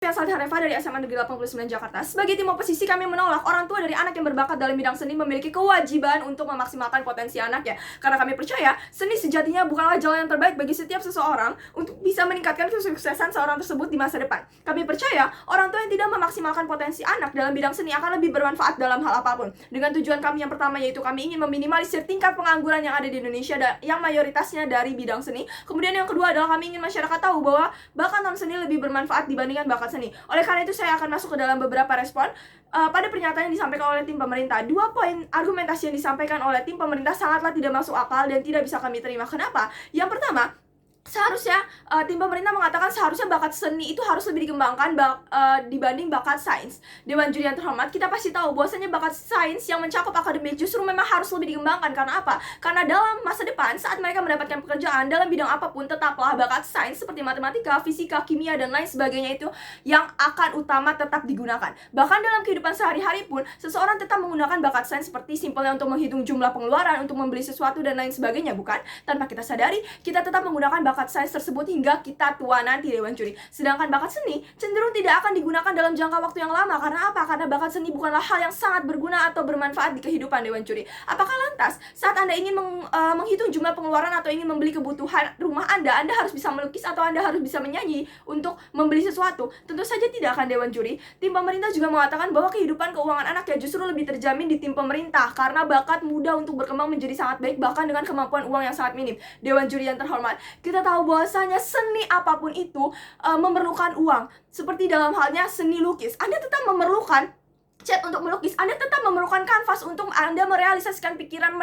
Salda Reva dari SMA Negeri 89 Jakarta. Sebagai tim oposisi, kami menolak orang tua dari anak yang berbakat dalam bidang seni memiliki kewajiban untuk memaksimalkan potensi anaknya. Karena kami percaya, seni sejatinya bukanlah jalan yang terbaik bagi setiap seseorang untuk bisa meningkatkan kesuksesan seorang tersebut di masa depan. Kami percaya, orang tua yang tidak memaksimalkan potensi anak dalam bidang seni akan lebih bermanfaat dalam hal apapun. Dengan tujuan kami yang pertama, yaitu kami ingin meminimalisir tingkat pengangguran yang ada di Indonesia yang mayoritasnya dari bidang seni. Kemudian yang kedua adalah kami ingin masyarakat tahu bahwa bakat non-seni lebih bermanfaat dibandingkan bakat seni. Oleh karena itu saya akan masuk ke dalam beberapa respon pada pernyataan yang disampaikan oleh tim pemerintah. 2 poin argumentasi yang disampaikan oleh tim pemerintah sangatlah tidak masuk akal dan tidak bisa kami terima. Kenapa? Yang pertama, seharusnya tim pemerintah mengatakan seharusnya bakat seni itu harus lebih dikembangkan dibanding bakat sains. Dewan juri yang terhormat, kita pasti tahu bahwasanya bakat sains yang mencakup akademik justru memang harus lebih dikembangkan. Karena apa? Karena dalam masa depan saat mereka mendapatkan pekerjaan dalam bidang apapun, tetaplah bakat sains seperti matematika, fisika, kimia, dan lain sebagainya itu yang akan utama tetap digunakan. Bahkan dalam kehidupan sehari-hari pun seseorang tetap menggunakan bakat sains seperti simpelnya untuk menghitung jumlah pengeluaran, untuk membeli sesuatu, dan lain sebagainya, bukan? Tanpa kita sadari, kita tetap menggunakan bakat sains tersebut hingga kita tua nanti, Dewan Juri. Sedangkan bakat seni cenderung tidak akan digunakan dalam jangka waktu yang lama. Karena apa? Karena bakat seni bukanlah hal yang sangat berguna atau bermanfaat di kehidupan, Dewan Juri. Apakah lantas saat Anda ingin menghitung jumlah pengeluaran atau ingin membeli kebutuhan rumah Anda harus bisa melukis atau Anda harus bisa menyanyi untuk membeli sesuatu? Tentu saja tidak akan, Dewan Juri. Tim pemerintah juga mengatakan bahwa kehidupan keuangan anak ya justru lebih terjamin di tim pemerintah karena bakat mudah untuk berkembang menjadi sangat baik bahkan dengan kemampuan uang yang sangat minim. Dewan Juri yang terhormat, kita tahu bahwasanya seni apapun itu memerlukan uang. Seperti dalam halnya seni lukis, Anda tetap memerlukan cat untuk melukis, Anda tetap memerlukan kanvas untuk Anda merealisasikan pikiran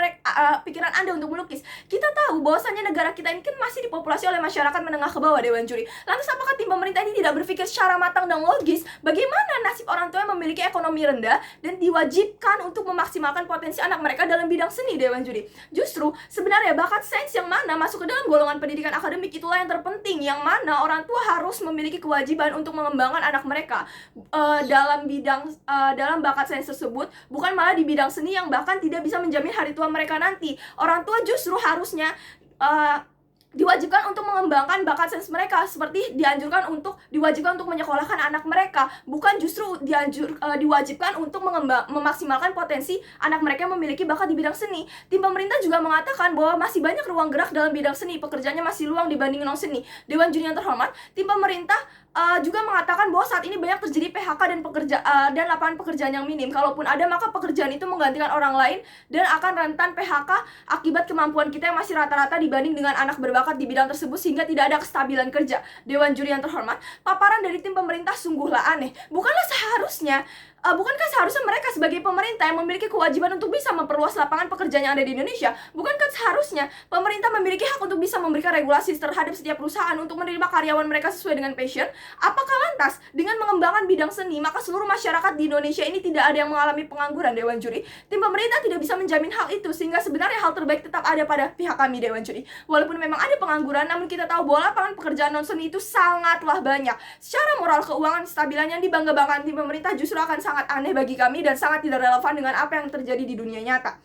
Anda untuk melukis. Kita tahu bahwasanya negara kita ini kan masih dipopulasi oleh masyarakat menengah ke bawah, Dewan Juri. Lantas apakah tim pemerintah ini tidak berpikir secara matang dan logis bagaimana nasib orang tua yang memiliki ekonomi rendah dan diwajibkan untuk memaksimalkan potensi anak mereka dalam bidang seni, Dewan Juri? Justru sebenarnya bakat sains yang mana masuk ke dalam golongan pendidikan akademik itulah yang terpenting, yang mana orang tua harus memiliki kewajiban untuk mengembangkan anak mereka dalam bakat sains tersebut, bukan malah di bidang seni yang bahkan tidak bisa menjamin hari tua mereka nanti. Orang tua justru harusnya diwajibkan untuk mengembangkan bakat sains mereka, seperti diwajibkan untuk menyekolahkan anak mereka, bukan justru diwajibkan untuk memaksimalkan potensi anak mereka yang memiliki bakat di bidang seni. Tim pemerintah juga mengatakan bahwa masih banyak ruang gerak dalam bidang seni, pekerjaannya masih luang dibanding non seni. Dewan Juri yang terhormat, tim pemerintah juga mengatakan bahwa saat ini banyak terjadi PHK dan lapangan pekerjaan yang minim. Kalaupun ada, maka pekerjaan itu menggantikan orang lain dan akan rentan PHK akibat kemampuan kita yang masih rata-rata dibanding dengan anak berbakat di bidang tersebut, sehingga tidak ada kestabilan kerja. Dewan Juri yang terhormat, paparan dari tim pemerintah sungguhlah aneh. Bukankah seharusnya mereka sebagai pemerintah yang memiliki kewajiban untuk bisa memperluas lapangan pekerjaan yang ada di Indonesia? Bukankah seharusnya pemerintah memiliki hak untuk bisa memberikan regulasi terhadap setiap perusahaan untuk menerima karyawan mereka sesuai dengan passion? Apakah lantas dengan mengembangkan bidang seni, maka seluruh masyarakat di Indonesia ini tidak ada yang mengalami pengangguran, Dewan Juri? Tim pemerintah tidak bisa menjamin hal itu, sehingga sebenarnya hal terbaik tetap ada pada pihak kami, Dewan Juri. Walaupun memang ada pengangguran, namun kita tahu bahwa lapangan pekerjaan non-seni itu sangatlah banyak. Secara moral keuangan stabilan yang dibangga-banggakan tim pemerintah justru akan sangat aneh bagi kami dan sangat tidak relevan dengan apa yang terjadi di dunia nyata.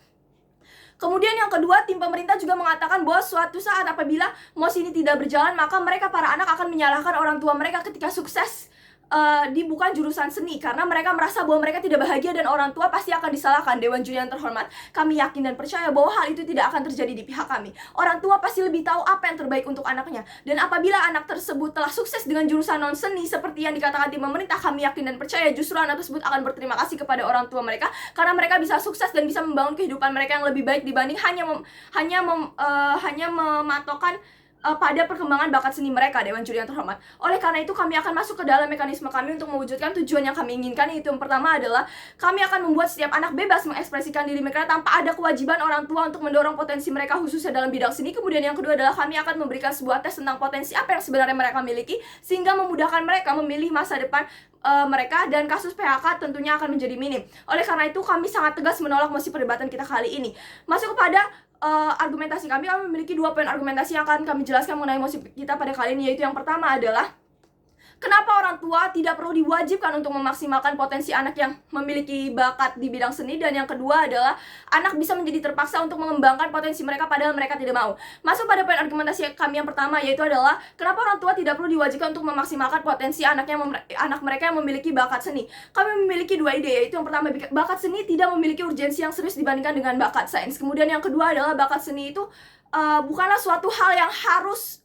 Kemudian yang kedua, tim pemerintah juga mengatakan bahwa suatu saat apabila MOS ini tidak berjalan, maka mereka para anak akan menyalahkan orang tua mereka ketika sukses di bukan jurusan seni, karena mereka merasa bahwa mereka tidak bahagia dan orang tua pasti akan disalahkan. Dewan Juri yang terhormat, kami yakin dan percaya bahwa hal itu tidak akan terjadi di pihak kami. Orang tua pasti lebih tahu apa yang terbaik untuk anaknya, dan apabila anak tersebut telah sukses dengan jurusan non seni seperti yang dikatakan tim pemerintah, kami yakin dan percaya justru anak tersebut akan berterima kasih kepada orang tua mereka karena mereka bisa sukses dan bisa membangun kehidupan mereka yang lebih baik dibanding hanya mematokkan pada perkembangan bakat seni mereka, Dewan Juri yang terhormat. Oleh karena itu, kami akan masuk ke dalam mekanisme kami untuk mewujudkan tujuan yang kami inginkan, yaitu yang pertama adalah kami akan membuat setiap anak bebas mengekspresikan diri mereka tanpa ada kewajiban orang tua untuk mendorong potensi mereka khususnya dalam bidang seni. Kemudian yang kedua adalah kami akan memberikan sebuah tes tentang potensi apa yang sebenarnya mereka miliki, sehingga memudahkan mereka memilih masa depan mereka, dan kasus PHK tentunya akan menjadi minim. Oleh karena itu, kami sangat tegas menolak mosi perdebatan kita kali ini. Masuk kepada argumentasi kami memiliki 2 poin argumentasi yang akan kami jelaskan mengenai mosi kita pada kali ini, yaitu yang pertama adalah Kenapa orang tua tidak perlu diwajibkan untuk memaksimalkan potensi anak yang memiliki bakat di bidang seni? Dan yang kedua adalah anak bisa menjadi terpaksa untuk mengembangkan potensi mereka padahal mereka tidak mau. Masuk pada poin argumentasi kami yang pertama, yaitu adalah kenapa orang tua tidak perlu diwajibkan untuk memaksimalkan potensi anak mereka yang memiliki bakat seni. Kami memiliki dua ide, yaitu yang pertama, bakat seni tidak memiliki urgensi yang serius dibandingkan dengan bakat sains. Kemudian yang kedua adalah bakat seni itu bukanlah suatu hal yang harus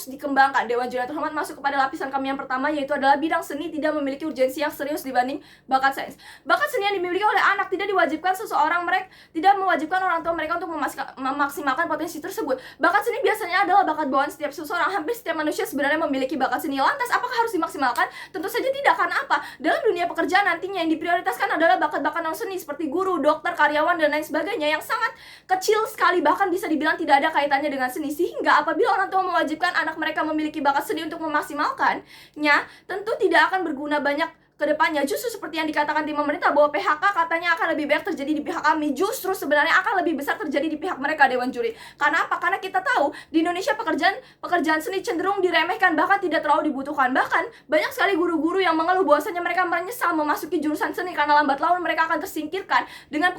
dikembangkan. Dewan Juri yang terhormat, masuk kepada lapisan kami yang pertama, yaitu adalah bidang seni tidak memiliki urgensi yang serius dibanding bakat sains. Bakat seni yang dimiliki oleh anak tidak diwajibkan tidak mewajibkan orang tua mereka untuk memaksimalkan potensi tersebut. Bakat seni biasanya adalah bakat bawaan setiap seseorang. Hampir setiap manusia sebenarnya memiliki bakat seni. Lantas apakah harus dimaksimalkan? Tentu saja tidak. Karena apa? Dalam dunia pekerjaan nantinya yang diprioritaskan adalah bakat-bakat non seni seperti guru, dokter, karyawan, dan lain sebagainya yang sangat kecil sekali, bahkan bisa dibilang tidak ada kaitannya dengan seni. Sehingga apabila orang tua mewajibkan anak mereka memiliki bakat seni untuk memaksimalkannya, tentu tidak akan berguna banyak ke depannya. Justru seperti yang dikatakan tim pemerintah bahwa PHK katanya akan lebih banyak terjadi di pihak kami, justru sebenarnya akan lebih besar terjadi di pihak mereka, Dewan Juri. Karena apa? Karena kita tahu di Indonesia pekerjaan seni cenderung diremehkan, bahkan tidak terlalu dibutuhkan. Bahkan banyak sekali guru-guru yang mengeluh bahwasanya mereka menyesal memasuki jurusan seni karena lambat laun mereka akan tersingkirkan dengan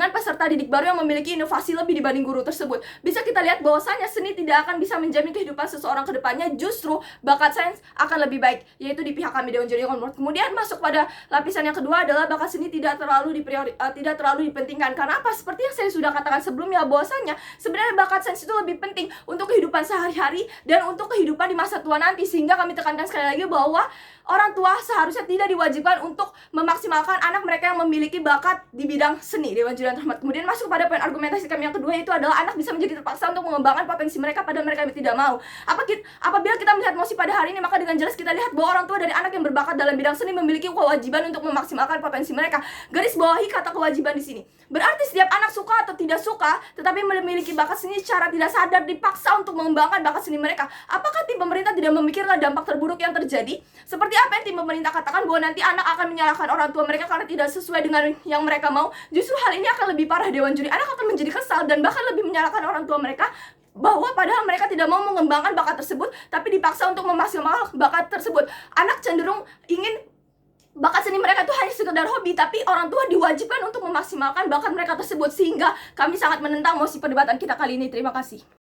peserta didik baru yang memiliki inovasi lebih dibanding guru tersebut. Bisa kita lihat bahwasanya seni tidak akan bisa menjamin kehidupan seseorang ke depannya, justru bakat sains akan lebih baik, yaitu di pihak kami, Dewan Juri. Kemudian masuk pada lapisan yang kedua adalah bakat seni tidak terlalu dipentingkan. Karena apa? Seperti yang saya sudah katakan sebelumnya, bahwasanya sebenarnya bakat sains itu lebih penting untuk kehidupan sehari-hari dan untuk kehidupan di masa tua nanti. Sehingga kami tekankan sekali lagi bahwa orang tua seharusnya tidak diwajibkan untuk memaksimalkan anak mereka yang memiliki bakat di bidang seni, Dewan Juri yang terhormat. Kemudian masuk pada poin argumentasi kami yang kedua, yaitu adalah anak bisa menjadi terpaksa untuk mengembangkan potensi mereka padahal mereka tidak mau. Apabila kita melihat mosi pada hari ini, maka dengan jelas kita lihat bahwa orang tua dari anak yang berbakat dalam bidang seni memiliki kewajiban untuk memaksimalkan potensi mereka. Garis bawahi kata kewajiban di sini. Berarti setiap anak suka atau tidak suka, tetapi memiliki bakat seni secara tidak sadar dipaksa untuk mengembangkan bakat seni mereka. Apakah tim pemerintah tidak memikirkan dampak terburuk yang terjadi? Seperti apa yang tim pemerintah katakan bahwa nanti anak akan menyalahkan orang tua mereka karena tidak sesuai dengan yang mereka mau. Justru hal ini akan lebih parah, Dewan Juri. Anak akan menjadi kesal dan bahkan lebih menyalahkan orang tua mereka, bahwa padahal mereka tidak mau mengembangkan bakat tersebut, tapi dipaksa untuk memaksimalkan bakat tersebut. Anak cenderung ingin bakat seni mereka itu hanya sekedar hobi, tapi orang tua diwajibkan untuk memaksimalkan bakat mereka tersebut. Sehingga kami sangat menentang mosi perdebatan kita kali ini. Terima kasih.